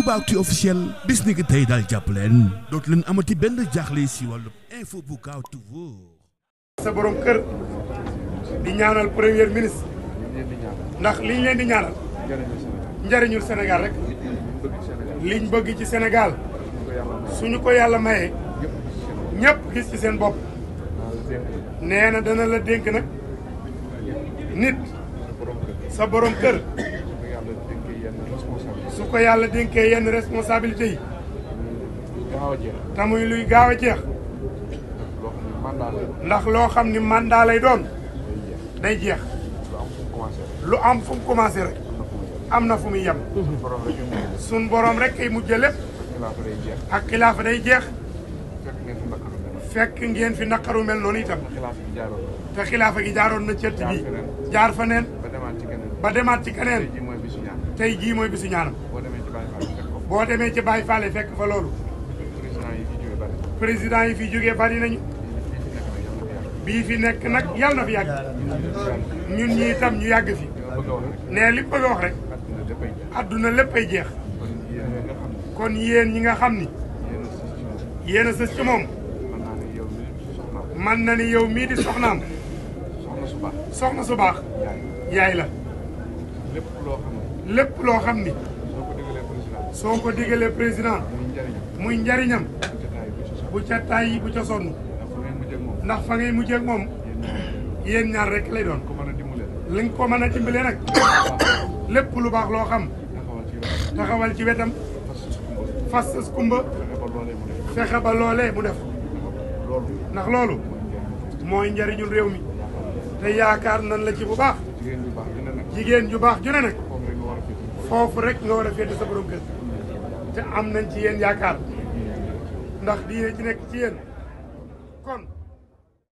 Aboubacry officiel bis ni ki tey daal jàpp leen dootu leen amati benn jaaxle si wàllu info bu gaaw te wóor. sa borom kër di ñaanal premier ministre ndax liñ leen di ñaanal njariñul Sénégal rek liñ bëgg ci Sénégal suñu ko yàlla mayee ñëpp gis ci seen bopp nee na dana la dénk nag nit sa borom kër su ko yàlla dénkee yenn responsabilité yi te muy luy gaaw a jeex ndax loo xam ni mandat lay doon day jeex lu am fu mu commencé rek am na fu muy yem sun borom rek kay mujjee lépp ak xilaafa day jeex fekk ngeen fi naqaru mel noonu itam te xilaafa gi jaaroon na cëtt bi jaar fa neen ba demaat ci keneen tey jii mooy bisu ñaanam boo demee ci Baye Fall fekk fa loolu président yi fi jógee bari nañu bii fi nekk nag yàlla na fi yàgg ñun ñi itam ñu yàgg fi ne li bëgg a wax rek adduna léppay jeex kon yéen ñi nga xam ni yéen a sës ci moom man na ni yow mii di soxnaam soxna su baax yaay la lépp loo xam ni soo ko digalee président muy njariñam bu ca tàyyi bu ca sonn ndax fa ngay mujjee ak moom yéen ñaar rek lay doon li nga ko mën a dimbalee nag lépp lu baax loo xam taxawal ci wetam fas sës kumba fexe ba loolee mu def ndax loolu mooy njariñul réew mi te yaakaar nan la ci bu baax jigéen ju baax ju ne nag foofu rek nga war a féete sa borom kër te am nañ ci yéen yaakaar ndax diine ci nekk ci yéen kon